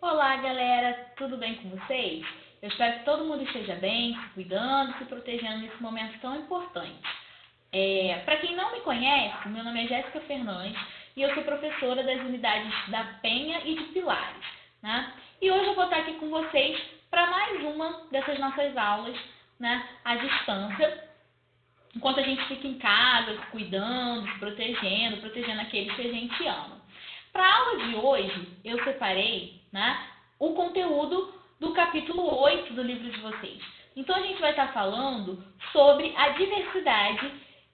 Olá, galera, tudo bem com vocês? Eu espero que todo mundo esteja bem, se cuidando, se protegendo nesse momento tão importante. Para quem não me conhece, meu nome é Jéssica Fernandes e eu sou professora das unidades da Penha e de Pilares, né? E hoje eu vou estar aqui com vocês para mais uma dessas nossas aulas, né, à distância, enquanto a gente fica em casa, se cuidando, se protegendo aqueles que a gente ama. Para a aula de hoje, eu separei, né, o conteúdo do capítulo 8 do livro de vocês. Então, a gente vai estar falando sobre a diversidade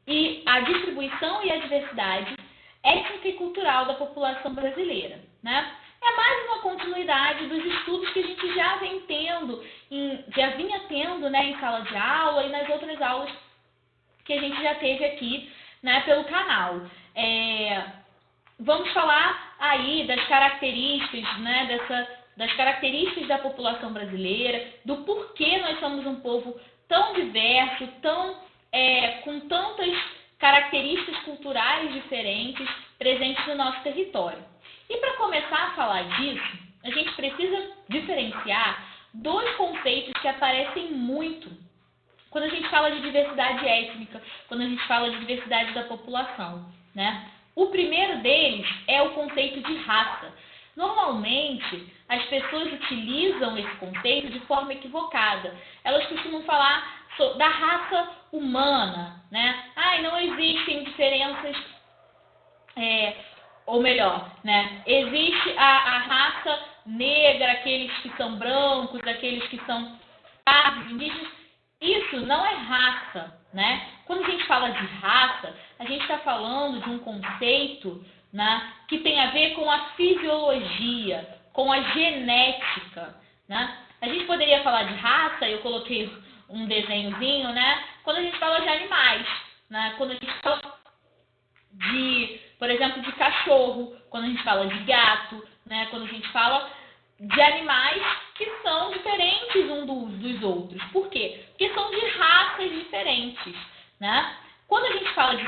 e a distribuição e a diversidade étnica e cultural da população brasileira, né? É mais uma continuidade dos estudos que a gente já vinha tendo, né, em sala de aula e nas outras aulas que a gente já teve aqui, né, pelo canal. Vamos falar aí das características, né, das características da população brasileira, do porquê nós somos um povo tão diverso, com tantas características culturais diferentes presentes no nosso território. E para começar a falar disso, a gente precisa diferenciar dois conceitos que aparecem muito quando a gente fala de diversidade étnica, quando a gente fala de diversidade da população, né? O primeiro deles é o conceito de raça. Normalmente, as pessoas utilizam esse conceito de forma equivocada. Elas costumam falar da raça humana, né? Não existem diferenças, ou melhor, né? Existe a raça negra, aqueles que são brancos, aqueles que são pardos, indígenas. Isso não é raça, né? Quando a gente fala de raça, a gente está falando de um conceito, né, que tem a ver com a fisiologia, com a genética, né? A gente poderia falar de raça, eu coloquei um desenhozinho, né? Quando a gente fala de animais, né? Quando a gente fala por exemplo, de cachorro, quando a gente fala de gato, né? Quando a gente fala de animais que são diferentes uns dos outros. Por quê? Porque são de raças diferentes, né? Quando a gente fala de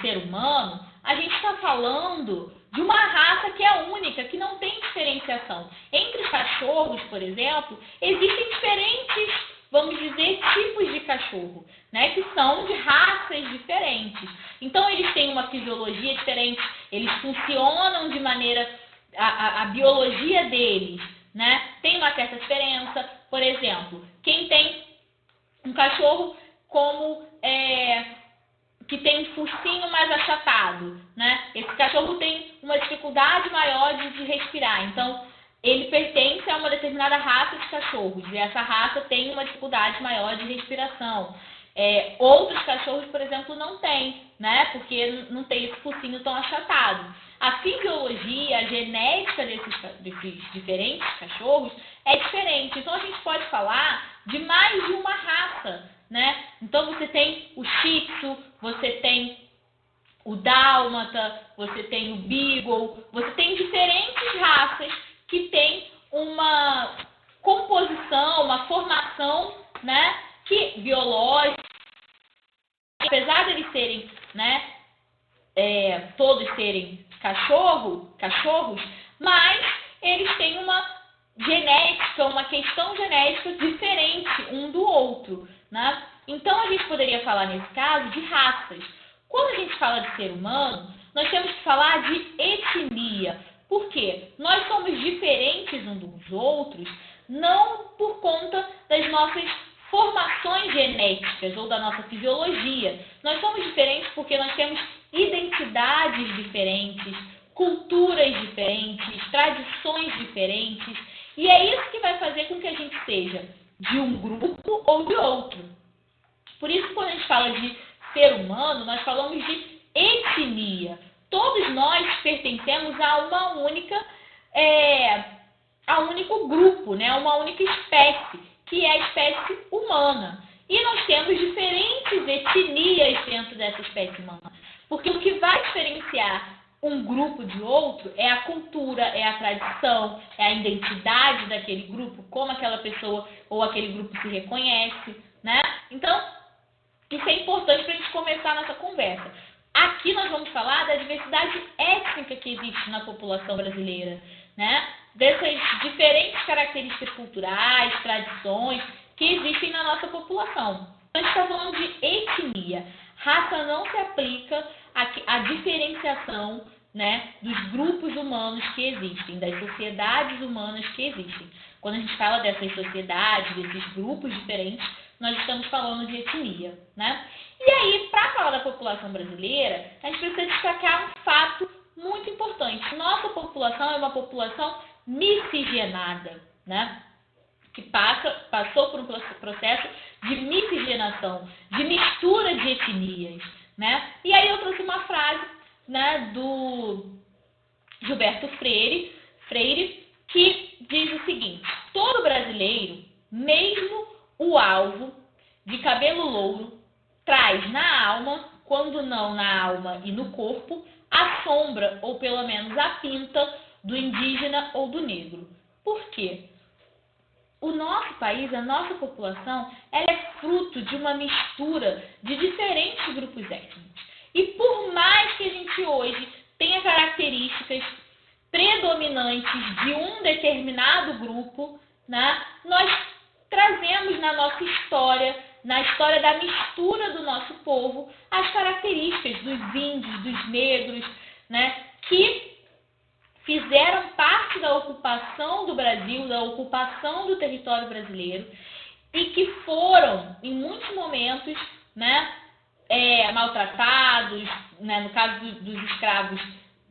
ser humano, a gente está falando de uma raça que é única, que não tem diferenciação. Entre os cachorros, por exemplo, existem diferentes, vamos dizer, tipos de cachorro, né? Que são de raças diferentes. Então, eles têm uma fisiologia diferente, eles funcionam de maneira a biologia deles, né, tem uma certa diferença. Por exemplo, quem tem um cachorro que tem um focinho mais achatado, né, esse cachorro tem uma dificuldade maior de respirar. Então, ele pertence a uma determinada raça de cachorros e essa raça tem uma dificuldade maior de respiração. Outros cachorros, por exemplo, não têm, né, porque não tem esse focinho tão achatado. A fisiologia, a genética desses diferentes cachorros é diferente. Então, a gente pode falar de mais de uma raça, né? Então, você tem o Shih Tzu, você tem o Dálmata, você tem o Beagle, você tem diferentes raças que têm uma composição, uma formação, né, biológica, apesar de eles serem, né, todos serem cachorros, mas eles têm uma genética, uma questão genética diferente um do outro, né? Então, a gente poderia falar, nesse caso, de raças. Quando a gente fala de ser humano, nós temos que falar de etnia. Por quê? Nós somos diferentes uns dos outros, não por conta das nossas formações genéticas ou da nossa fisiologia. Nós somos diferentes porque nós temos identidades diferentes, culturas diferentes, tradições diferentes, e é isso que vai fazer com que a gente seja de um grupo ou de outro. Por isso, quando a gente fala de ser humano, nós falamos de etnia. Todos nós pertencemos a um único grupo, né? Uma única espécie, que é a espécie humana. E nós temos diferentes etnias dentro dessa espécie humana. Porque o que vai diferenciar um grupo de outro é a cultura, é a tradição, é a identidade daquele grupo, como aquela pessoa ou aquele grupo se reconhece, né? Então, isso é importante para a gente começar nossa conversa. Aqui nós vamos falar da diversidade étnica que existe na população brasileira, né? dessas diferentes características culturais, tradições que existem na nossa população. A gente está falando de etnia. Raça não se aplica à diferenciação, né, dos grupos humanos que existem, das sociedades humanas que existem. Quando a gente fala dessas sociedades, desses grupos diferentes, nós estamos falando de etnia, né? E aí, para falar da população brasileira, a gente precisa destacar um fato muito importante. Nossa população é uma população miscigenada, né? Que passou por um processo de miscigenação, de mistura de etnias, né? E aí eu trouxe uma frase, né, do Gilberto Freire, que diz o seguinte: todo brasileiro, mesmo o alvo de cabelo louro, traz na alma, quando não na alma e no corpo, a sombra, ou pelo menos a pinta, do indígena ou do negro. Por quê? O nosso país, a nossa população, ela é fruto de uma mistura de diferentes grupos étnicos. E por mais que a gente hoje tenha características predominantes de um determinado grupo, né, nós trazemos na nossa história, na história da mistura do nosso povo, as características dos índios, dos negros, né, que fizeram parte da ocupação do Brasil, da ocupação do território brasileiro, e que foram, em muitos momentos, né, maltratados, né, no caso dos escravos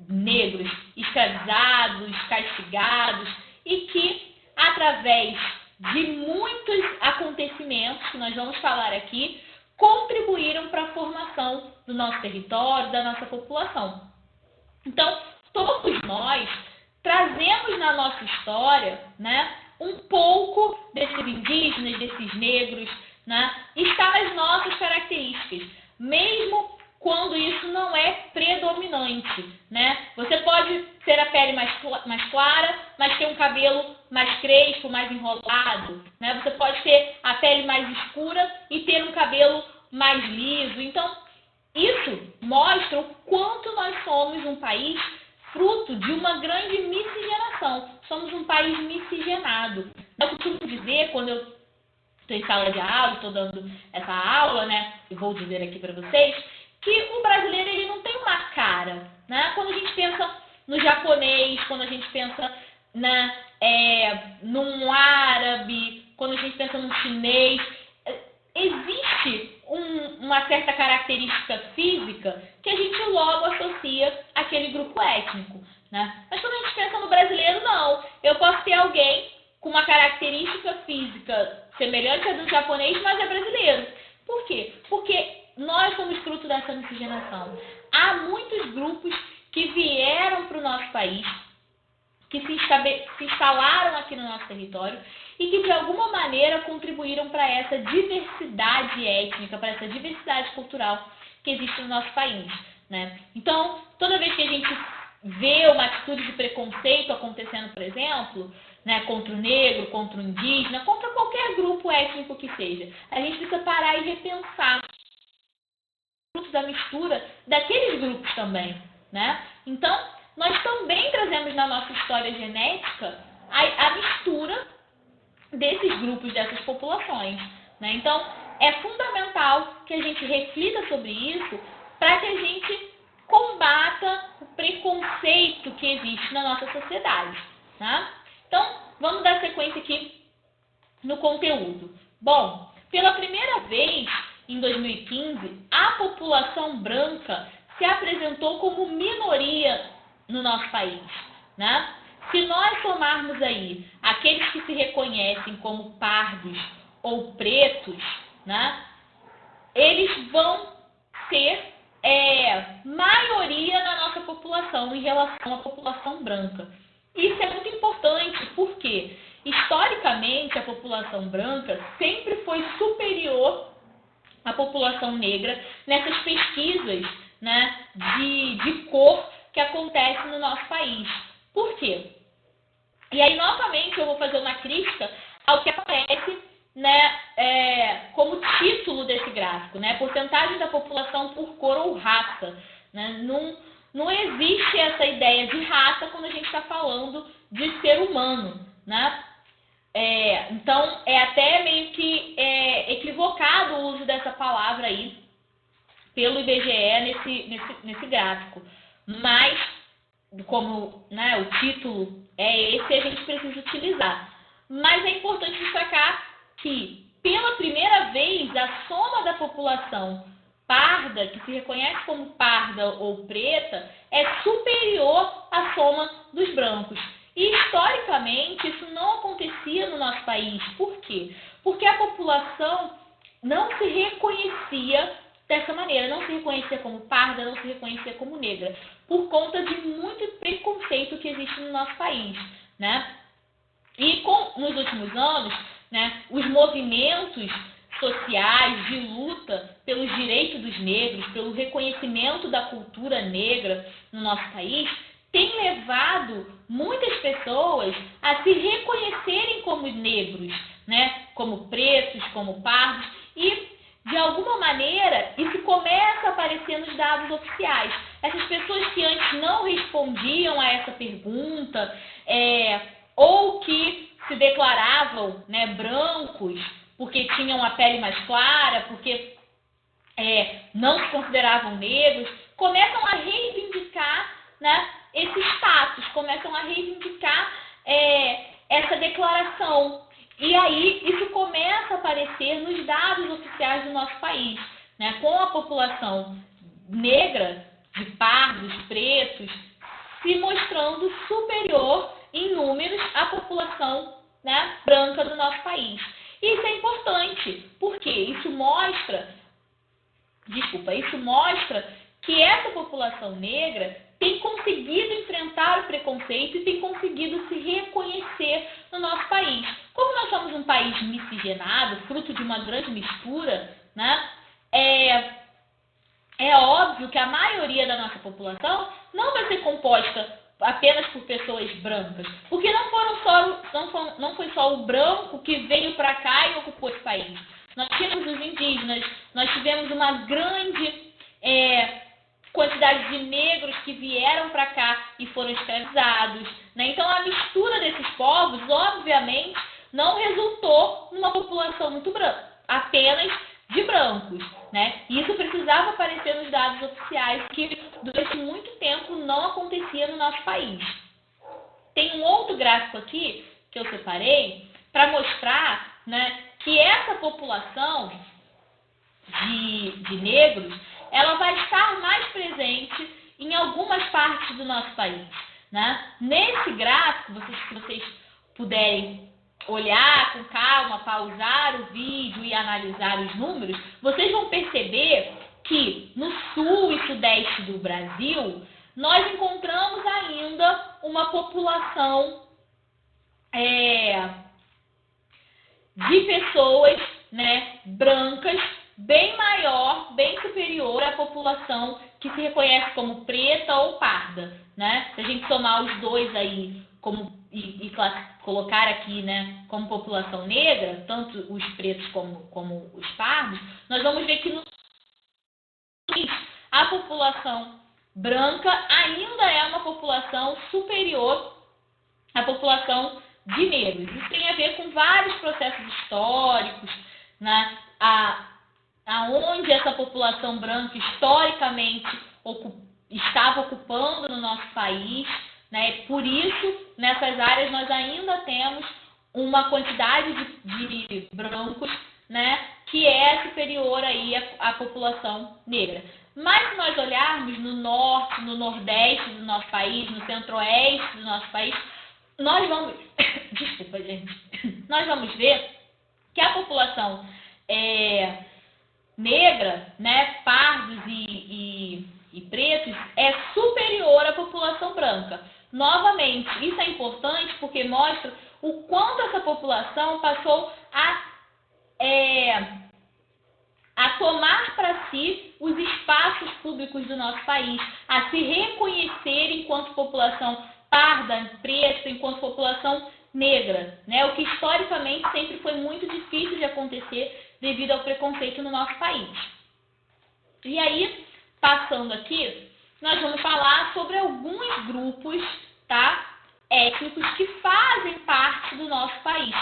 negros, escravizados, castigados, e que, através de muitos acontecimentos que nós vamos falar aqui, contribuíram para a formação do nosso território, da nossa população. Então, todos nós trazemos na nossa história, né, um pouco desses indígenas, desses negros, né, está nas nossas características, mesmo quando isso não é predominante, né? Você pode ter a pele mais clara, mas ter um cabelo mais crespo, mais enrolado, né? Você pode ter a pele mais escura e ter um cabelo mais liso. Então, isso mostra o quanto nós somos um país fruto de uma grande miscigenação. Somos um país miscigenado. Eu costumo dizer, quando eu estou em sala de aula, estou dando essa aula, né? E vou dizer aqui para vocês, que o brasileiro ele não tem uma cara, né? Quando a gente pensa no japonês, quando a gente pensa num árabe, quando a gente pensa num chinês, existe uma certa característica física que a gente logo associa àquele grupo étnico, né? Mas quando a gente pensa no brasileiro, não. Eu posso ter alguém com uma característica física semelhante à do japonês, mas é brasileiro. Por quê? Porque nós somos fruto dessa miscigenação. Há muitos grupos que vieram para o nosso país, que se instalaram aqui no nosso território e que de alguma maneira contribuíram para essa diversidade étnica, para essa diversidade cultural que existe no nosso país, né? Então, toda vez que a gente vê uma atitude de preconceito acontecendo, por exemplo, né, contra o negro, contra o indígena, contra qualquer grupo étnico que seja, a gente precisa parar e repensar da mistura daqueles grupos também, né? Então, nós também trazemos na nossa história genética a mistura desses grupos, dessas populações, né? Então, é fundamental que a gente reflita sobre isso para que a gente combata o preconceito que existe na nossa sociedade, tá? Então, vamos dar sequência aqui no conteúdo. Bom, pela primeira vez, em 2015, a população branca se apresentou como minoria no nosso país, né? Se nós somarmos aí aqueles que se reconhecem como pardos ou pretos, né, eles vão ser maioria na nossa população em relação à população branca. Isso é muito importante porque, historicamente, a população branca sempre foi superior à população negra nessas pesquisas, né, de cor que acontecem no nosso país. Por quê? E aí, novamente, eu vou fazer uma crítica ao que aparece, né, como título desse gráfico, né, porcentagem da população por cor ou raça, né? Não existe essa ideia de raça quando a gente está falando de ser humano, né? Então, é até meio que equivocado o uso dessa palavra aí pelo IBGE nesse gráfico. Mas, como, né, o título é esse, a gente precisa utilizar. Mas é importante destacar que, pela primeira vez, a soma da população parda, que se reconhece como parda ou preta, é superior à soma dos brancos. E, historicamente, isso não acontecia no nosso país. Por quê? Porque a população não se reconhecia dessa maneira, não se reconhecia como parda, não se reconhecia como negra, por conta de muito preconceito que existe no nosso país, né? E nos últimos anos, né, os movimentos sociais de luta pelos direitos dos negros, pelo reconhecimento da cultura negra no nosso país, tem levado muitas pessoas a se reconhecerem como negros, né, como pretos, como pardos, e de alguma maneira isso começa a aparecer nos dados oficiais. Essas pessoas que antes não respondiam a essa pergunta, ou que se declaravam, né, brancos porque tinham a pele mais clara, porque não se consideravam negros, começam a reivindicar, né, esse status, começam a reivindicar essa declaração. E aí isso começa a aparecer nos dados oficiais do nosso país, né, com a população negra, de pardos, pretos, se mostrando superior em números à população, né, branca do nosso país. E isso é importante, porque isso mostra que essa população negra tem conseguido enfrentar o preconceito e tem conseguido se reconhecer no nosso país. Como nós somos um país miscigenado, fruto de uma grande mistura, né, é óbvio que a maioria da nossa população não vai ser composta apenas por pessoas brancas, porque não foi só o branco que veio para cá e ocupou esse país. Nós tivemos os indígenas, nós tivemos uma grande quantidade de negros que vieram para cá e foram escravizados, né? Então a mistura desses povos, obviamente, não resultou numa população muito branca, apenas de brancos, né? E isso precisava aparecer nos dados oficiais, que durante muito tempo não acontecia no nosso país. Tem um outro gráfico aqui que eu separei para mostrar, né, que essa população de negros, ela vai estar mais presente em algumas partes do nosso país, né? Nesse gráfico, se vocês puderem olhar com calma, pausar o vídeo e analisar os números, vocês vão perceber que no sul e sudeste do Brasil, nós encontramos ainda uma população de pessoas, né, brancas, bem maior, bem superior à população que se reconhece como preta ou parda, né? Se a gente somar os dois aí e colocar aqui, né, como população negra, tanto os pretos como os pardos, nós vamos ver que a população branca ainda é uma população superior à população de negros. Isso tem a ver com vários processos históricos, né, aonde essa população branca historicamente estava ocupando no nosso país, né? Por isso, nessas áreas nós ainda temos uma quantidade de brancos, né, que é superior aí à população negra. Mas se nós olharmos no norte, no nordeste do nosso país, no centro-oeste do nosso país, nós vamos desculpa, gente, nós vamos ver que a população negra, né, pardos e pretos, é superior à população branca. Novamente, isso é importante porque mostra o quanto essa população passou a tomar para si os espaços públicos do nosso país, a se reconhecer enquanto população parda, preta, enquanto população negra, né? O que historicamente sempre foi muito difícil de acontecer devido ao preconceito no nosso país. E aí, passando aqui, nós vamos falar sobre alguns grupos, tá? étnicos que fazem parte do nosso país,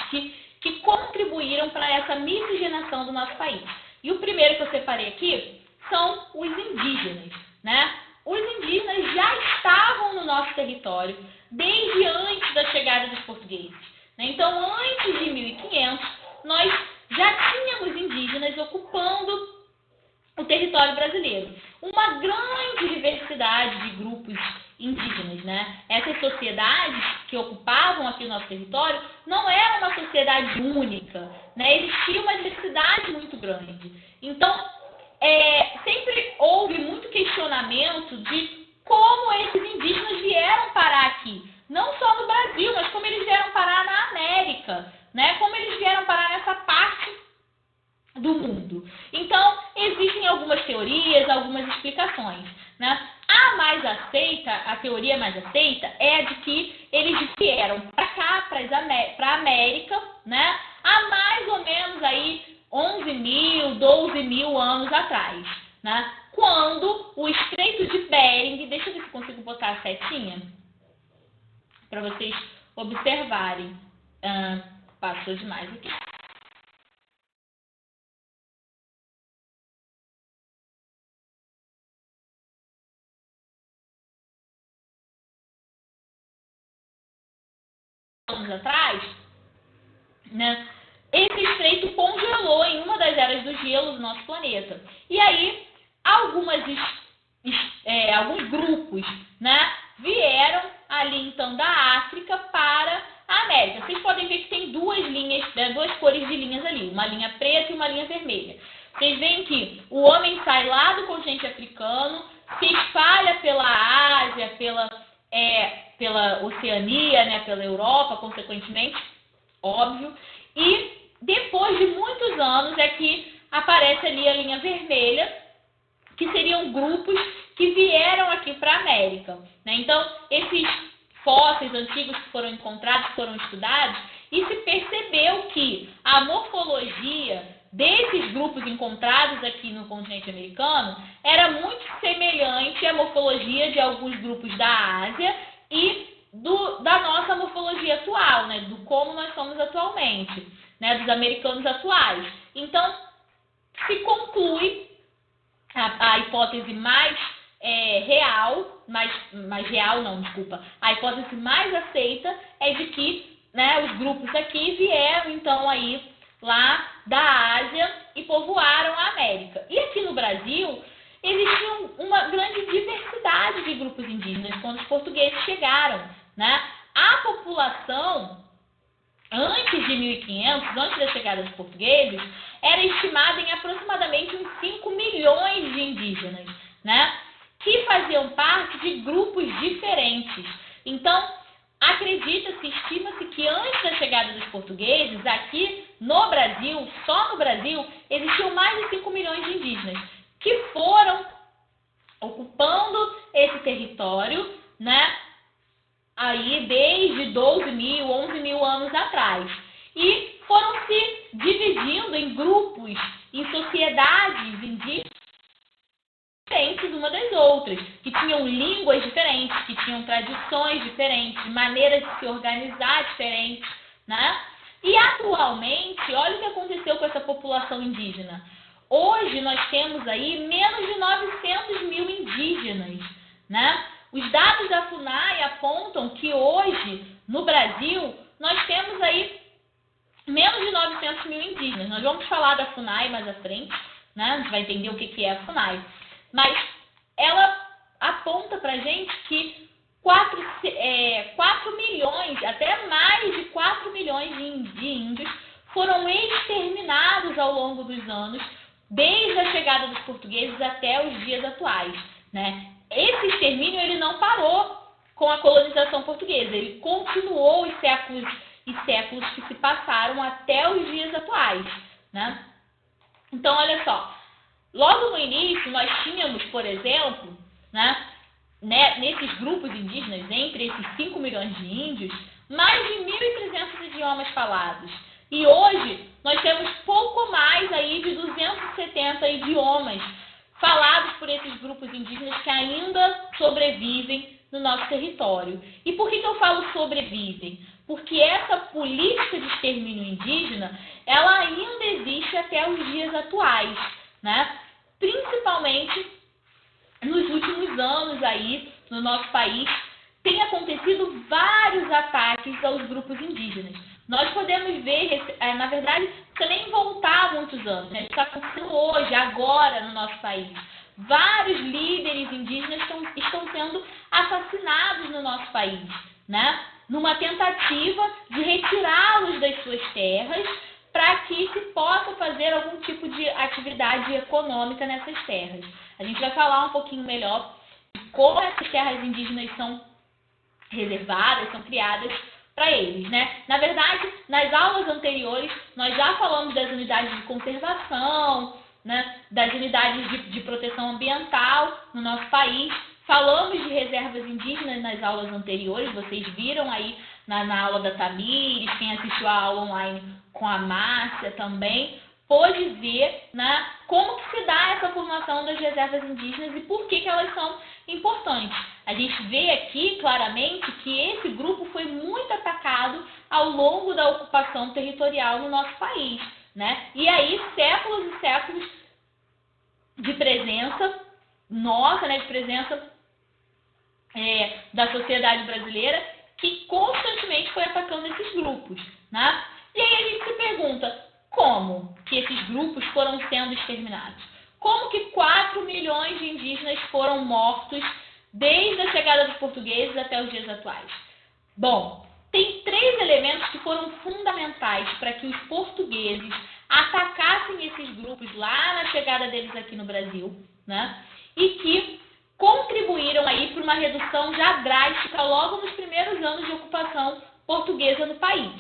que contribuíram para essa miscigenação do nosso país. E o primeiro que eu separei aqui são os indígenas, né? Os indígenas já estavam no nosso território desde antes da chegada dos portugueses, né? Então, antes de 1500, nós já tínhamos indígenas ocupando o território brasileiro. Uma grande diversidade de grupos indígenas, né? Essas sociedades que ocupavam aqui o nosso território não era uma sociedade única, né? Existia uma diversidade muito grande. Então, sempre houve muito questionamento de como esses indígenas vieram parar aqui. Não só no Brasil, mas como eles vieram parar na América, né? Como eles vieram parar nessa parte do mundo. Então, existem algumas teorias, algumas explicações, né? A teoria mais aceita é a de que eles vieram para cá, para a América, né? Há mais ou menos aí 11.000, 12.000 anos atrás, né? Quando o Estreito de Bering, deixa eu ver se consigo botar a setinha para vocês observarem. Passou demais aqui. Anos atrás, né, esse estreito congelou em uma das eras do gelo do nosso planeta. E aí, alguns grupos, né, vieram ali então da África para a América. Vocês podem ver que tem duas linhas, né, duas cores de linhas ali, uma linha preta e uma linha vermelha. Vocês veem que o homem sai lá do continente africano, se espalha pela Ásia, pela Oceania, né, pela Europa, consequentemente, óbvio, e depois de muitos anos é que aparece ali a linha vermelha, que seriam grupos que vieram aqui para a América, né? Então, esses fósseis antigos que foram encontrados, foram estudados, e se percebeu que a morfologia desses grupos encontrados aqui no continente americano era muito semelhante à morfologia de alguns grupos da Ásia e da nossa morfologia atual, né? Do como nós somos atualmente, né? Dos americanos atuais. Então, se conclui a hipótese mais a hipótese mais aceita é de que, né, os grupos aqui vieram então aí lá da Ásia e povoaram a América. E aqui no Brasil existia uma grande diversidade de grupos indígenas quando os portugueses chegaram, né? A população antes de 1500, antes da chegada dos portugueses, era estimada em aproximadamente uns 5 milhões de indígenas, né? Que faziam parte de grupos diferentes. Então, estima-se que antes da chegada dos portugueses, aqui no Brasil, só no Brasil, existiam mais de 5 milhões de indígenas que foram ocupando esse território, né? Aí desde 12.000, 11.000 anos atrás. E foram se dividindo em grupos, em sociedades indígenas diferentes uma das outras, que tinham línguas diferentes, que tinham tradições diferentes, maneiras de se organizar diferentes, né? E atualmente, olha o que aconteceu com essa população indígena. Hoje nós temos aí menos de 900 mil indígenas, né? Os dados da FUNAI apontam que hoje, no Brasil, nós temos aí menos de 900 mil indígenas. Nós vamos falar da FUNAI mais à frente, né? A gente vai entender o que é a FUNAI. Mas ela aponta para a gente que 4 milhões, até mais de 4 milhões de índios foram exterminados ao longo dos anos, desde a chegada dos portugueses até os dias atuais, né? Esse extermínio ele não parou com a colonização portuguesa, ele continuou os séculos e séculos que se passaram até os dias atuais, né? Então, olha só, logo no início nós tínhamos, por exemplo, né, nesses grupos indígenas, entre esses 5 milhões de índios, mais de 1.300 idiomas falados. E hoje nós temos pouco mais aí de 270 idiomas falados por esses grupos indígenas que ainda sobrevivem no nosso território. E por que eu falo sobrevivem? Porque essa política de extermínio indígena, ela ainda existe até os dias atuais, né? Principalmente nos últimos anos aí, no nosso país, tem acontecido vários ataques aos grupos indígenas. Nós podemos ver, na verdade, não precisa nem voltar muitos anos, né? Está acontecendo hoje, agora, no nosso país. Vários líderes indígenas estão sendo assassinados no nosso país, né? Numa tentativa de retirá-los das suas terras para que se possa fazer algum tipo de atividade econômica nessas terras. A gente vai falar um pouquinho melhor de como essas terras indígenas são reservadas, são criadas para eles, né? Na verdade, nas aulas anteriores, nós já falamos das unidades de conservação, né? Das unidades de proteção ambiental no nosso país. Falamos de reservas indígenas nas aulas anteriores, vocês viram aí na aula da Tamires, quem assistiu a aula online com a Márcia também, pôde ver, né, como que se dá essa formação das reservas indígenas e por que elas são importantes. A gente vê aqui claramente que esse grupo foi muito atacado ao longo da ocupação territorial no nosso país, né? E aí, séculos e séculos de presença nossa, né, de presença da sociedade brasileira, que constantemente foi atacando esses grupos, né? E aí a gente se pergunta, como que esses grupos foram sendo exterminados? Como que 4 milhões de indígenas foram mortos desde a chegada dos portugueses até os dias atuais? Bom, tem 3 elementos que foram fundamentais para que os portugueses atacassem esses grupos lá na chegada deles aqui no Brasil, né? E que contribuíram aí para uma redução já drástica logo nos primeiros anos de ocupação portuguesa no país.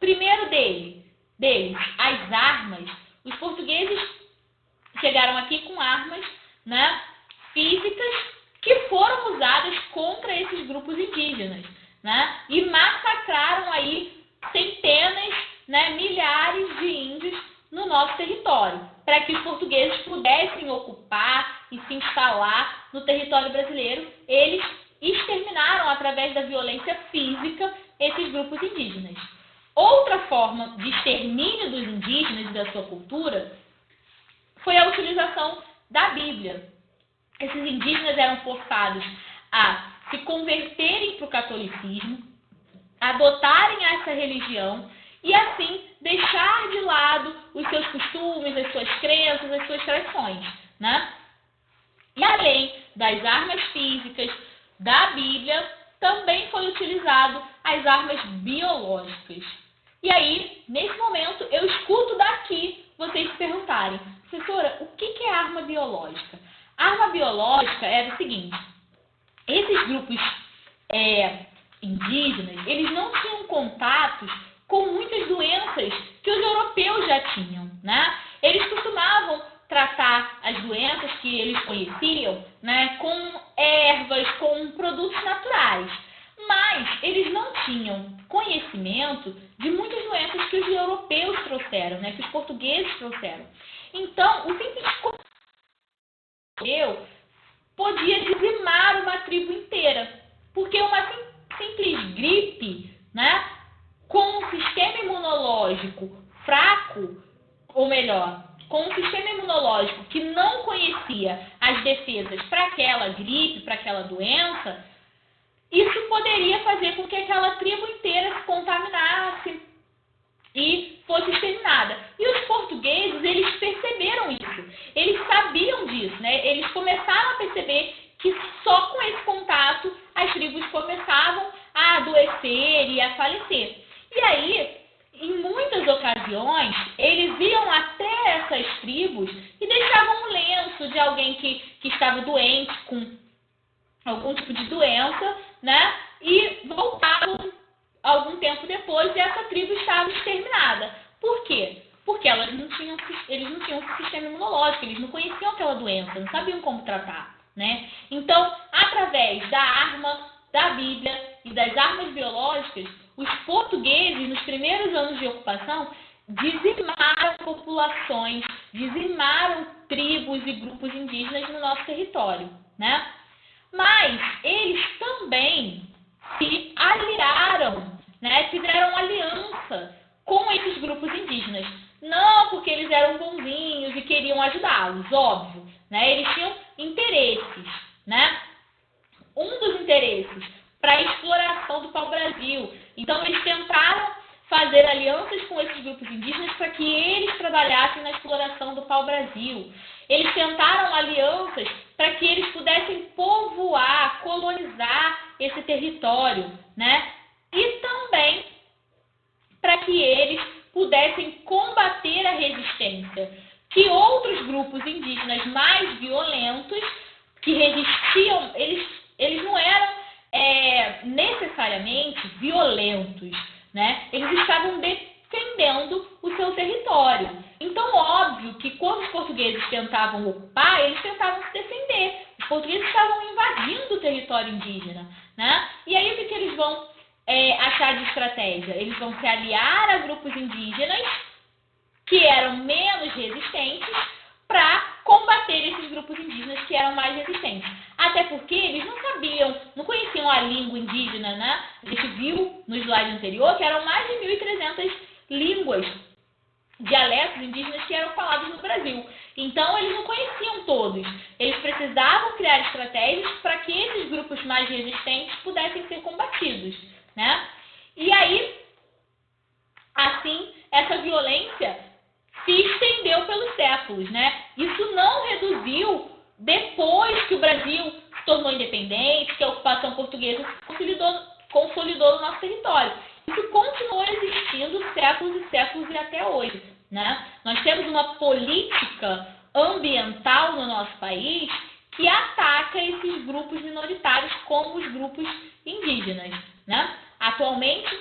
Primeiro deles, as armas. Os portugueses chegaram aqui com armas, né, físicas que foram usadas contra esses grupos indígenas, né, e massacraram aí centenas, né, milhares de índios no nosso território, para que os portugueses pudessem ocupar e se instalar no território brasileiro. Eles exterminaram, através da violência física, esses grupos indígenas. Outra forma de extermínio dos indígenas e da sua cultura foi a utilização da Bíblia. Esses indígenas eram forçados a se converterem para o catolicismo, adotarem essa religião e, assim, deixar de lado os seus costumes, as suas crenças, as suas tradições, né? E além das armas físicas, da Bíblia, também foi utilizado as armas biológicas. E aí, nesse momento, eu escuto daqui vocês se perguntarem, professora, o que é arma biológica? A arma biológica é o seguinte, esses grupos indígenas, eles não tinham contatos com muitas doenças que os europeus já tinham, né? Eles costumavam tratar as doenças que eles conheciam, né, com ervas, com produtos naturais. Mas eles não tinham conhecimento de muitas doenças que os europeus trouxeram, né, que os portugueses trouxeram. Então, o simples europeu podia dizimar uma tribo inteira, porque uma simples gripe, né, com um sistema imunológico fraco, ou melhor, com um sistema imunológico que não conhecia as defesas para aquela gripe, para aquela doença, isso poderia fazer com que aquela tribo inteira se contaminasse e fosse exterminada. E os portugueses, eles perceberam isso, eles sabiam disso, né? Eles começaram a perceber que só com esse contato as tribos começavam a adoecer e a falecer. E aí, em muitas ocasiões, eles iam até essas tribos e deixavam um lenço de alguém que estava doente com algum tipo de doença, né? E voltavam algum tempo depois e essa tribo estava exterminada. Por quê? Porque eles não tinham um sistema imunológico, eles não conheciam aquela doença, não sabiam como tratar, né? Então, através da arma, da Bíblia e das armas biológicas, os portugueses, nos primeiros anos de ocupação, dizimaram populações, dizimaram tribos e grupos indígenas no nosso território, né? Mas eles também se aliaram, né, fizeram aliança com esses grupos indígenas. Não porque eles eram bonzinhos e queriam ajudá-los, óbvio, né? Eles tinham interesses, né? Um dos interesses para a exploração do pau-brasil. Então, eles tentaram fazer alianças com esses grupos indígenas para que eles trabalhassem na exploração do pau-brasil. Eles tentaram alianças para que eles pudessem povoar, colonizar esse território, né? E também para que eles pudessem combater a resistência que outros grupos indígenas mais violentos, que resistiam, eles não eram necessariamente violentos, né? Eles estavam defendendo o seu território. Então, óbvio que quando os portugueses tentavam ocupar, eles tentavam se defender. Os portugueses estavam invadindo o território indígena, né? E aí, o que eles vão achar de estratégia? Eles vão se aliar a grupos indígenas que eram menos resistentes para combater esses grupos indígenas que eram mais resistentes. Até porque eles não sabiam, não conheciam a língua indígena, né? A gente viu no slide anterior que eram mais de 1.300 línguas, dialetos indígenas que eram falados no Brasil. Então, eles não conheciam todos. Eles precisavam criar estratégias para que esses grupos mais resistentes pudessem ser combatidos, né? E aí, assim, essa violência se estendeu pelos séculos, né? Isso não reduziu depois que o Brasil se tornou independente, que a ocupação portuguesa consolidou o nosso território. Isso continuou existindo séculos e séculos e até hoje, né? Nós temos uma política ambiental no nosso país que ataca esses grupos minoritários como os grupos indígenas, né? Atualmente,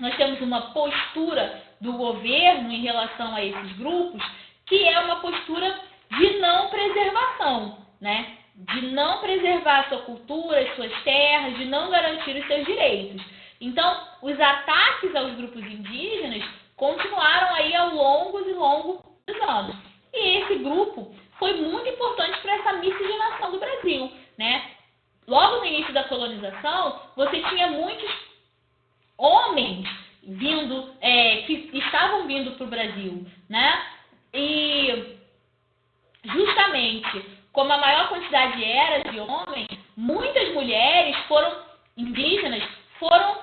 nós temos uma postura do governo em relação a esses grupos que é uma postura de não preservação, né? De não preservar a sua cultura, as suas terras, de não garantir os seus direitos. Então, os ataques aos grupos indígenas continuaram aí ao longo e longos anos. E esse grupo foi muito importante para essa miscigenação do Brasil, né? Logo no início da colonização, você tinha muitos homens vindo, que estavam vindo para o Brasil, né? E justamente como a maior quantidade era de homens, muitas mulheres indígenas foram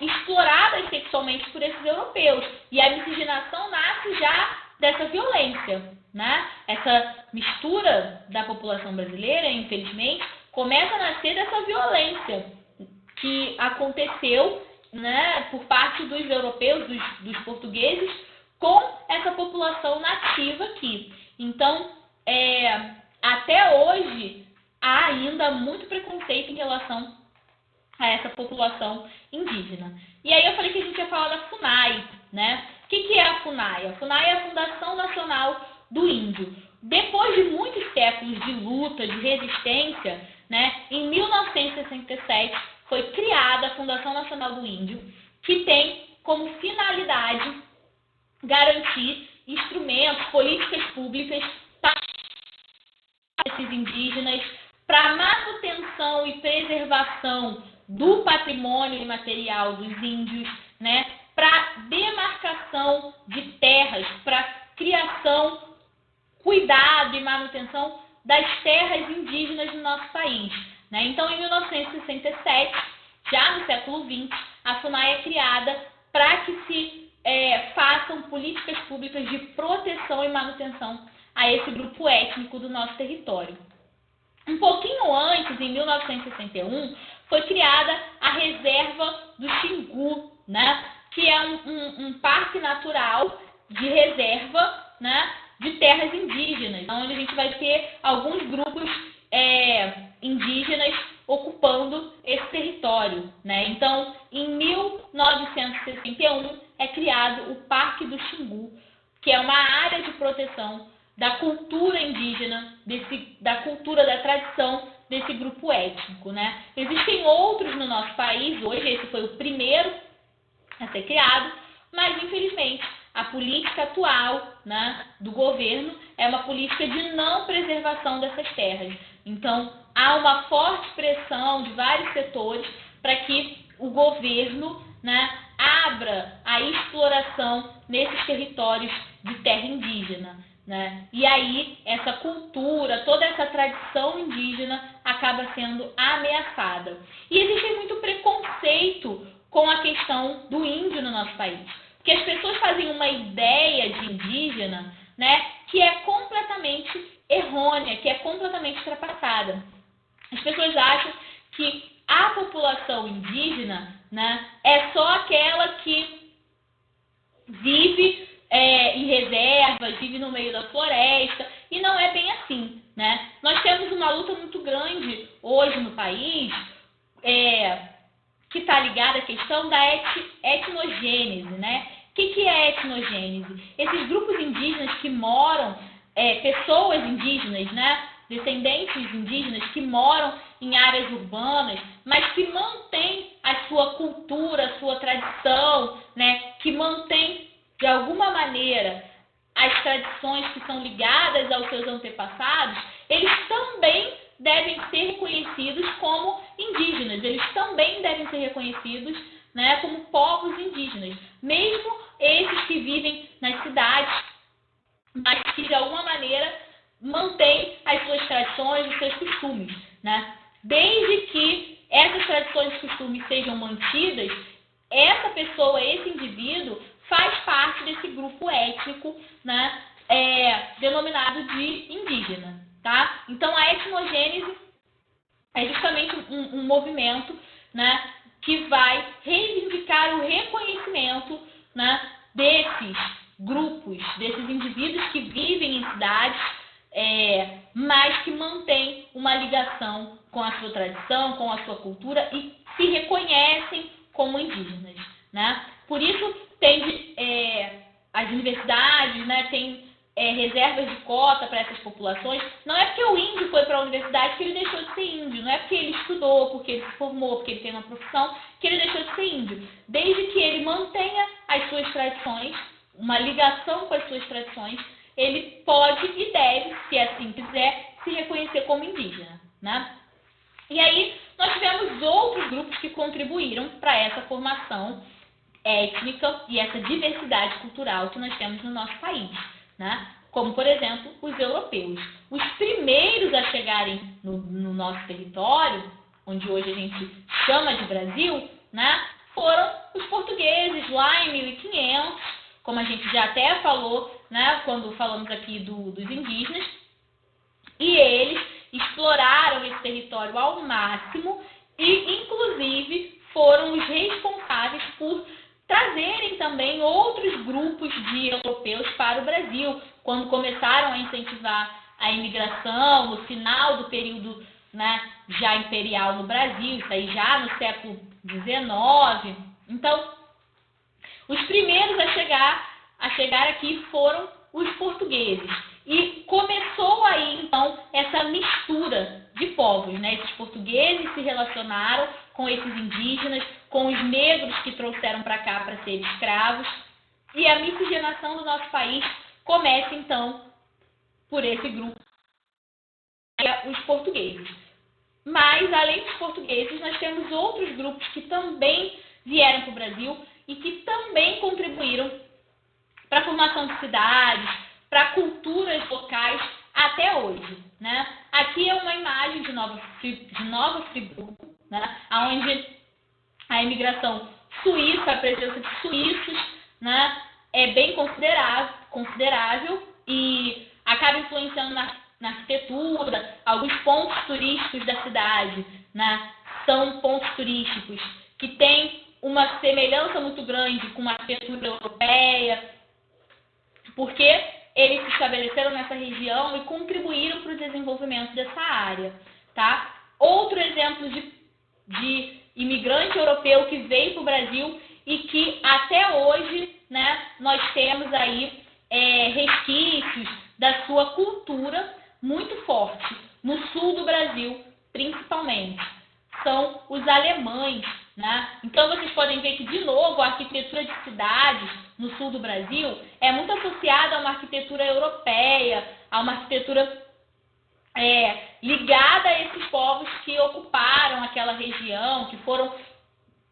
exploradas sexualmente por esses europeus. E a miscigenação nasce já dessa violência, né? Essa mistura da população brasileira, infelizmente, começa a nascer dessa violência que aconteceu, né, por parte dos europeus, dos portugueses, com essa população nativa aqui. Então, até hoje, há ainda muito preconceito em relação a essa população indígena. E aí eu falei que a gente ia falar da FUNAI, né? O que é a FUNAI? A FUNAI é a Fundação Nacional do Índio. Depois de muitos séculos de luta, de resistência, né, em 1967 foi criada a Fundação Nacional do Índio, que tem como finalidade garantir instrumentos, políticas públicas para esses indígenas, para manutenção e preservação do patrimônio imaterial dos índios, né, para demarcação de terras, para criação, cuidado e manutenção das terras indígenas no nosso país, né? Então, em 1967, já no século XX, a FUNAI é criada para que se façam políticas públicas de proteção e manutenção a esse grupo étnico do nosso território. Um pouquinho antes, em 1961, foi criada a Reserva do Xingu, né? Que é um parque natural de reserva, né, de terras indígenas, onde a gente vai ter alguns grupos indígenas ocupando esse território, né? Então, em 1961, é criado o Parque do Xingu, que é uma área de proteção da cultura indígena, da cultura, da tradição desse grupo étnico, né? Existem outros no nosso país, hoje esse foi o primeiro a ser criado, mas infelizmente a política atual, né, do governo é uma política de não preservação dessas terras. Então, há uma forte pressão de vários setores para que o governo, né, abra a exploração nesses territórios de terra indígena, né? E aí essa cultura, toda essa tradição indígena acaba sendo ameaçada. E existe muito preconceito com a questão do índio no nosso país, porque as pessoas fazem uma ideia de indígena, né, que é completamente errônea, que é completamente ultrapassada. As pessoas acham que a população indígena, né, é só aquela que vive em reservas, vive no meio da floresta, e não é bem assim, né? Nós temos uma luta muito grande hoje no país, que está ligada à questão da etnogênese, né? O que é etnogênese? Esses grupos indígenas que moram, pessoas indígenas, né? Descendentes indígenas que moram em áreas urbanas, mas que mantêm a sua cultura, a sua tradição, né? Que mantêm, de alguma maneira, as tradições que são ligadas aos seus antepassados, eles também devem ser reconhecidos como indígenas, eles também devem ser reconhecidos, né, como povos indígenas, mesmo esses que vivem nas cidades, mas que de alguma maneira mantêm as suas tradições, os seus costumes, né? Desde que essas tradições e costumes sejam mantidas, essa pessoa, esse indivíduo, faz parte desse grupo étnico, né, denominado de indígena, tá? Então, a etnogênese é justamente um movimento, né, que vai reivindicar o reconhecimento, né, desses grupos, desses indivíduos que vivem em cidades, mas que mantêm uma ligação com a sua tradição, com a sua cultura e se reconhecem como indígenas, né? Por isso, tem as universidades, né, tem reservas de cota para essas populações. Não é porque o índio foi para a universidade que ele deixou de ser índio, não é porque ele estudou, porque ele se formou, porque ele tem uma profissão, que ele deixou de ser índio. Desde que ele mantenha as suas tradições, uma ligação com as suas tradições, ele pode e deve, se assim quiser, se reconhecer como indígena, né? E aí, nós tivemos outros grupos que contribuíram para essa formação étnica e essa diversidade cultural que nós temos no nosso país, né? Como, por exemplo, os europeus. Os primeiros a chegarem no nosso território, onde hoje a gente chama de Brasil, né, foram os portugueses, lá em 1500, como a gente já até falou, né, quando falamos aqui dos indígenas, e eles exploraram esse território ao máximo e, inclusive, foram os responsáveis por trazerem também outros grupos de europeus para o Brasil, quando começaram a incentivar a imigração no final do período, né, já imperial no Brasil, isso aí já no século XIX. Então, os primeiros a chegar aqui foram os portugueses. E começou aí, então, essa mistura de povos, né? Esses portugueses se relacionaram com esses indígenas, com os negros que trouxeram para cá para serem escravos. E a miscigenação do nosso país começa, então, por esse grupo, os portugueses. Mas, além dos portugueses, nós temos outros grupos que também vieram para o Brasil e que também contribuíram para a formação de cidades, para culturas locais até hoje, né? Aqui é uma imagem de Nova Friburgo, né? Onde a imigração suíça, a presença de suíços, né, é bem considerável e acaba influenciando na arquitetura. Alguns pontos turísticos da cidade, né, são pontos turísticos que têm uma semelhança muito grande com a arquitetura europeia, porque eles se estabeleceram nessa região e contribuíram para o desenvolvimento dessa área, tá? Outro exemplo de imigrante europeu que veio para o Brasil e que até hoje, né, nós temos aí resquícios da sua cultura muito forte, no sul do Brasil, principalmente. São os alemães, né? Então, vocês podem ver que, de novo, a arquitetura de cidades no sul do Brasil é muito associada a uma arquitetura europeia, a uma arquitetura ligada a esses povos que ocuparam aquela região, que foram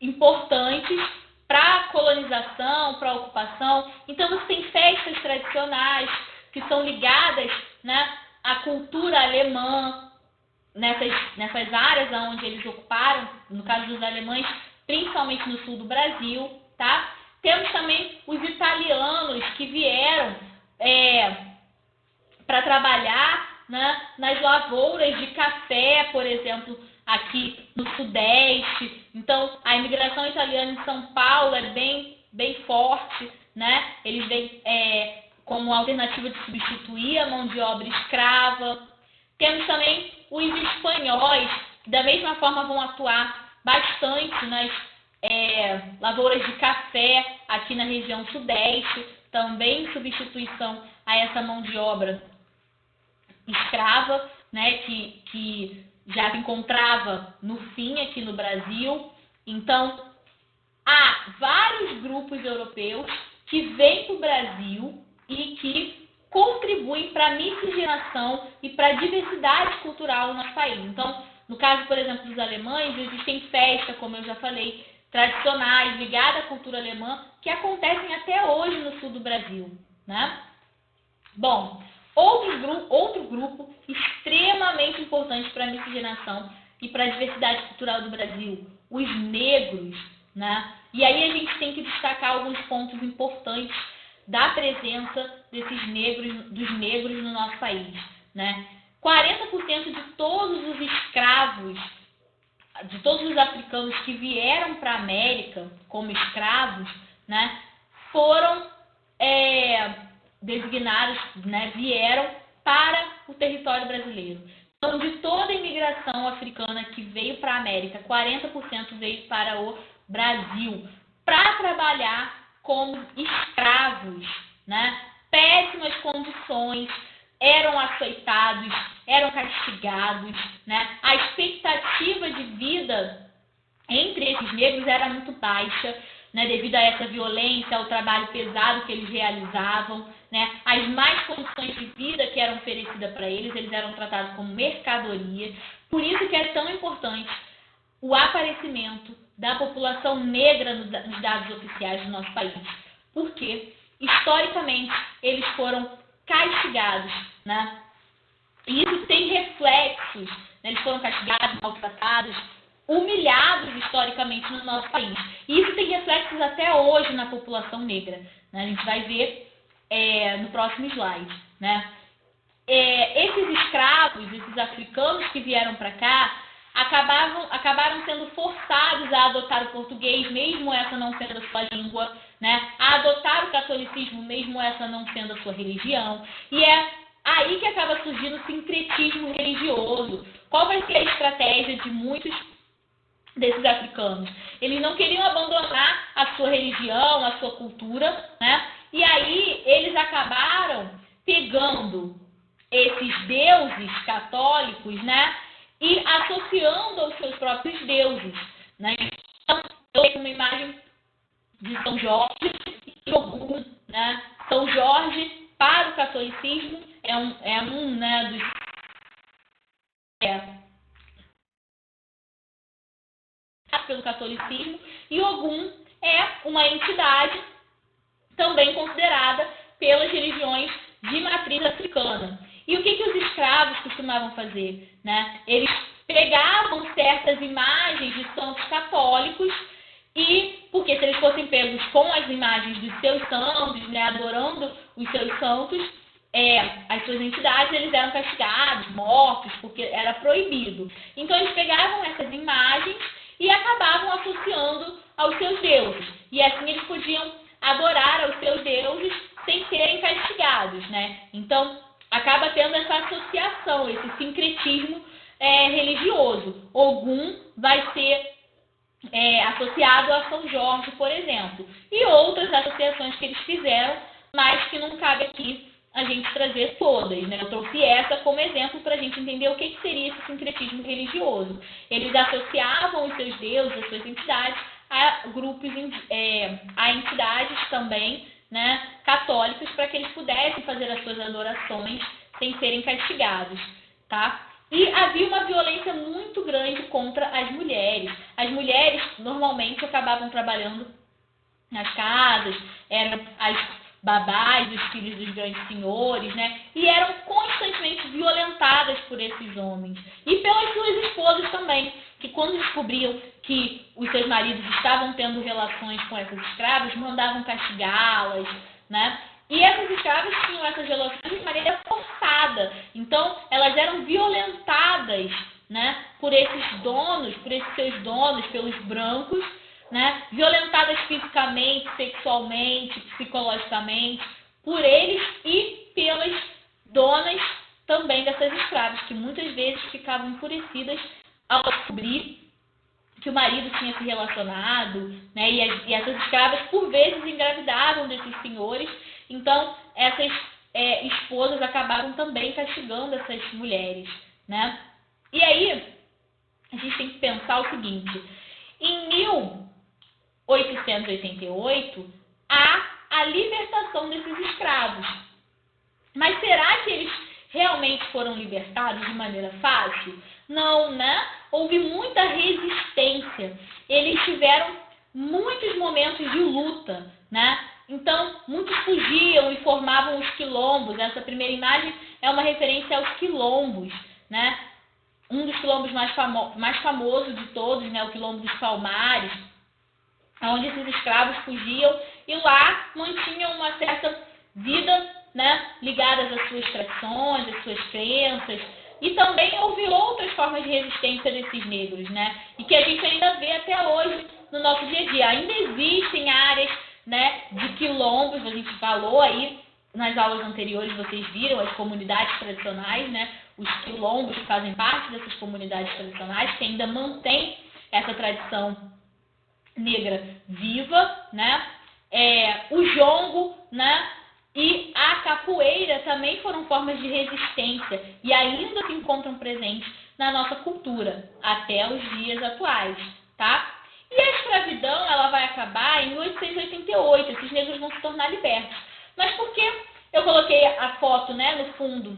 importantes para a colonização, para a ocupação. Então, você tem festas tradicionais que são ligadas, né, à cultura alemã, nessas áreas onde eles ocuparam, no caso dos alemães, principalmente no sul do Brasil, tá? Temos também os italianos que vieram para trabalhar, né, nas lavouras de café, por exemplo, aqui no Sudeste. Então, a imigração italiana em São Paulo é bem forte, né? Eles vêm como alternativa de substituir a mão de obra escrava. Temos também os espanhóis, que da mesma forma vão atuar bastante nas lavouras de café aqui na região Sudeste, também em substituição a essa mão de obra escrava, né, que já se encontrava no fim aqui no Brasil. Então, há vários grupos europeus que vêm para o Brasil e que contribuem para a miscigenação e para a diversidade cultural no nosso país. Então, no caso, por exemplo, dos alemães, existem festas, como eu já falei, tradicionais, ligadas à cultura alemã, que acontecem até hoje no sul do Brasil, né? Bom, outro grupo extremamente importante para a miscigenação e para a diversidade cultural do Brasil, os negros, né? E aí a gente tem que destacar alguns pontos importantes da presença dos negros no nosso país, né? 40% de todos os escravos, de todos os africanos que vieram para a América como escravos, né, foram designados, né, vieram para o território brasileiro. Então, de toda a imigração africana que veio para a América, 40% veio para o Brasil para trabalhar como escravos, né? Péssimas condições, eram açoitados, eram castigados, né? A expectativa de vida entre esses negros era muito baixa, né, devido a essa violência, ao trabalho pesado que eles realizavam, né, as más condições de vida que eram oferecidas para eles, eles eram tratados como mercadoria. Por isso que é tão importante o aparecimento da população negra nos dados oficiais do nosso país. Porque, historicamente, eles foram castigados, né? E isso tem reflexos, né? Eles foram castigados, maltratados, humilhados historicamente no nosso país. E isso tem reflexos até hoje na população negra, né? A gente vai ver no próximo slide, né? Esses escravos, esses africanos que vieram para cá, acabaram sendo forçados a adotar o português, mesmo essa não sendo a sua língua, né? A adotar o catolicismo, mesmo essa não sendo a sua religião. E é aí que acaba surgindo o sincretismo religioso. Qual vai ser a estratégia de muitos desses africanos? Eles não queriam abandonar a sua religião, a sua cultura, né? E aí eles acabaram pegando esses deuses católicos, né, e associando aos seus próprios deuses, né? Então, eu tenho uma imagem de São Jorge e Ogum, né? São Jorge, para o catolicismo, é um né, dos pelo catolicismo, e Ogum é uma entidade também considerada pelas religiões de matriz africana. E o que os escravos costumavam fazer, né? Eles pegavam certas imagens de santos católicos e, porque se eles fossem pegos com as imagens dos seus santos, né, adorando os seus santos, as suas entidades, eles eram castigados, mortos, porque era proibido. Então eles pegavam essas imagens e acabavam associando aos seus deuses. E assim eles podiam adorar aos seus deuses sem serem castigados, né? Então, acaba tendo essa associação, esse sincretismo religioso. Ogum vai ser associado a São Jorge, por exemplo. E outras associações que eles fizeram, mas que não cabe aqui a gente trazer todas, né? Eu trouxe essa como exemplo para a gente entender o que seria esse sincretismo religioso. Eles associavam os seus deuses, as suas entidades, a grupos, a entidades também, né, católicas, para que eles pudessem fazer as suas adorações sem serem castigados. tá? E havia uma violência muito grande contra as mulheres. As mulheres normalmente acabavam trabalhando nas casas, eram as babás dos filhos dos grandes senhores, né? E eram constantemente violentadas por esses homens. E pelas suas esposas também, que quando descobriam que os seus maridos estavam tendo relações com essas escravas, mandavam castigá-las, né? E essas escravas tinham essas relações de maneira forçada. Então, elas eram violentadas, né, por esses donos, por esses seus donos, pelos brancos, né, violentadas fisicamente, sexualmente, psicologicamente, por eles e pelas donas também dessas escravas, que muitas vezes ficavam enfurecidas ao descobrir que o marido tinha se relacionado, né, e essas escravas, por vezes, engravidavam desses senhores. Então, essas esposas acabaram também castigando essas mulheres, né? E aí, a gente tem que pensar o seguinte: em 1888, há a libertação desses escravos. Mas será que eles realmente foram libertados de maneira fácil? Não, né? Houve muita resistência. Eles tiveram muitos momentos de luta, né? Então, muitos fugiam e formavam os quilombos. Essa primeira imagem é uma referência aos quilombos, né? Um dos quilombos mais famosos de todos, né? O quilombo dos Palmares, onde esses escravos fugiam e lá mantinham uma certa vida, né? Ligadas às suas tradições, às suas crenças. E também houve outras formas de resistência desses negros, né? E que a gente ainda vê até hoje no nosso dia a dia. Ainda existem áreas, né, de quilombos, a gente falou aí nas aulas anteriores, vocês viram as comunidades tradicionais, né? Os quilombos fazem parte dessas comunidades tradicionais que ainda mantêm essa tradição negra viva, né? O jongo, né? E a capoeira também foram formas de resistência e ainda se encontram presentes na nossa cultura até os dias atuais, tá? E a escravidão, ela vai acabar em 1888, esses negros vão se tornar libertos. Mas por que eu coloquei a foto, né, no fundo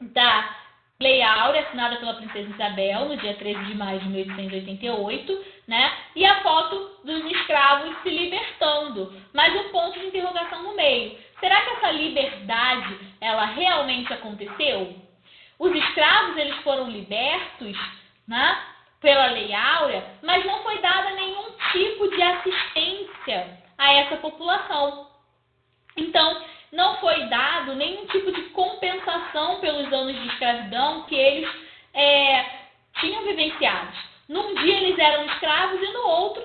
da Lei Áurea, assinada pela Princesa Isabel, no dia 13 de maio de 1888, né? E a foto dos escravos se libertando, mas um ponto de interrogação no meio. Será que essa liberdade, ela realmente aconteceu? Os escravos, eles foram libertos, né, pela Lei Áurea, mas não foi dada nenhum tipo de assistência a essa população. Então, não foi dado nenhum tipo de compensação pelos anos de escravidão que eles tinham vivenciados. Num dia eles eram escravos e no outro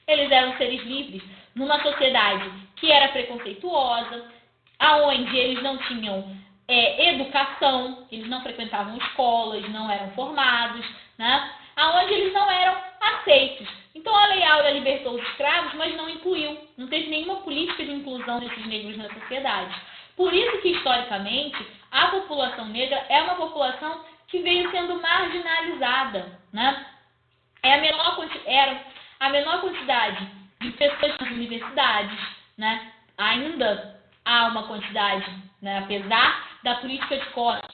eles eram seres livres, numa sociedade que era preconceituosa, aonde eles não tinham educação, eles não frequentavam escolas, não eram formados, né? Aonde eles não eram aceitos. Então a Lei Áurea libertou os escravos, mas não incluiu, não teve nenhuma política de inclusão desses negros na sociedade. Por isso que, historicamente, a população negra é uma população que veio sendo marginalizada, né? Era a menor quantidade de pessoas nas universidades, né? Ainda há uma quantidade, né? Apesar da política de cotas,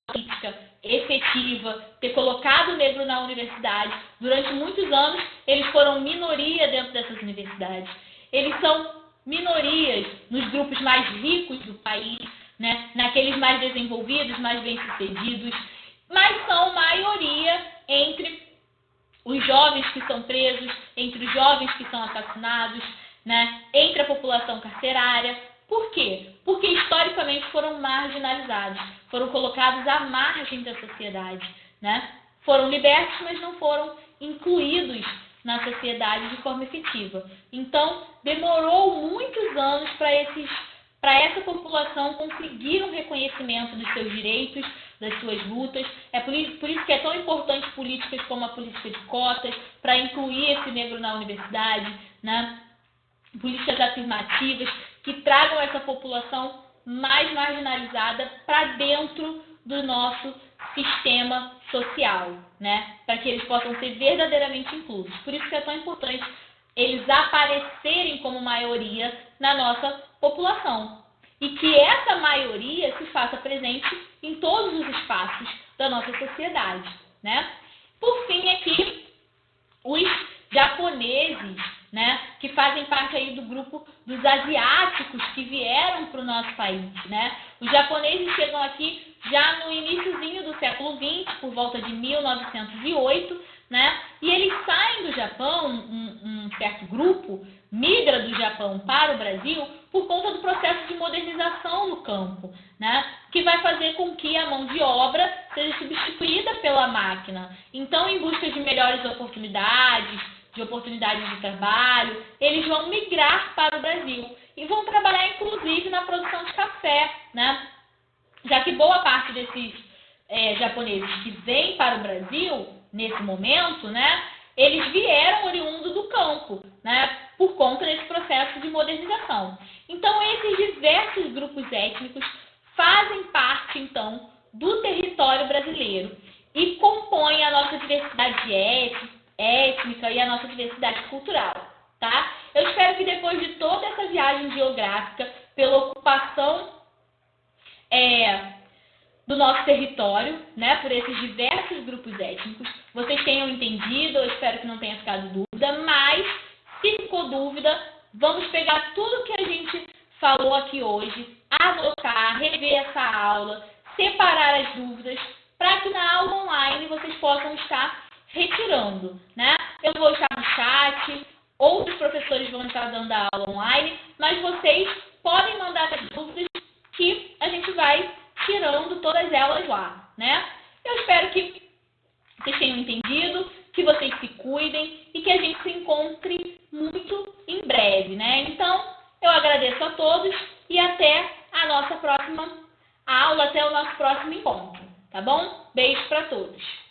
política efetiva, ter colocado o negro na universidade, durante muitos anos eles foram minoria dentro dessas universidades. Eles são minorias nos grupos mais ricos do país, né? Naqueles mais desenvolvidos, mais bem-sucedidos, mas são maioria entre os jovens que são presos, entre os jovens que são assassinados, né? Entre a população carcerária. Por quê? Porque historicamente foram marginalizados, foram colocados à margem da sociedade, né? Foram libertos, mas não foram incluídos na sociedade de forma efetiva. Então, demorou muitos anos para essa população conseguir um reconhecimento dos seus direitos, das suas lutas. É por isso que é tão importante políticas como a política de cotas, para incluir esse negro na universidade, né? Políticas afirmativas que tragam essa população mais marginalizada para dentro do nosso sistema social, né? Para que eles possam ser verdadeiramente inclusos. Por isso que é tão importante eles aparecerem como maioria na nossa população. e que essa maioria se faça presente em todos os espaços da nossa sociedade, né? Por fim, aqui, os japoneses, né, que fazem parte aí do grupo dos asiáticos que vieram para o nosso país, né? Os japoneses chegam aqui já no iniciozinho do século XX, por volta de 1908, né? E eles saem do Japão, um certo grupo migra do Japão para o Brasil por conta do processo de modernização no campo, né? Que vai fazer com que a mão de obra seja substituída pela máquina. Então, em busca de melhores oportunidades de trabalho, eles vão migrar para o Brasil e vão trabalhar, inclusive, na produção de café, né? Já que boa parte desses japoneses que vêm para o Brasil, nesse momento, né, eles vieram oriundos do campo, né, por conta desse processo de modernização. Então, esses diversos grupos étnicos fazem parte, então, do território brasileiro e compõem a nossa diversidade étnica e a nossa diversidade cultural, tá? Eu espero que depois de toda essa viagem geográfica pela ocupação do nosso território, né, por esses diversos grupos étnicos, vocês tenham entendido, eu espero que não tenha ficado dúvida, mas se ficou dúvida, vamos pegar tudo que a gente falou aqui hoje, anotar, rever essa aula, separar as dúvidas, para que na aula online vocês possam estar retirando, né? Eu vou estar no chat, outros professores vão estar dando a aula online, mas vocês podem mandar as dúvidas que a gente vai tirando todas elas lá, né? Eu espero que vocês tenham entendido, que vocês se cuidem e que a gente se encontre muito em breve, né? Então, eu agradeço a todos e até a nossa próxima aula, até o nosso próximo encontro, tá bom? Beijo para todos!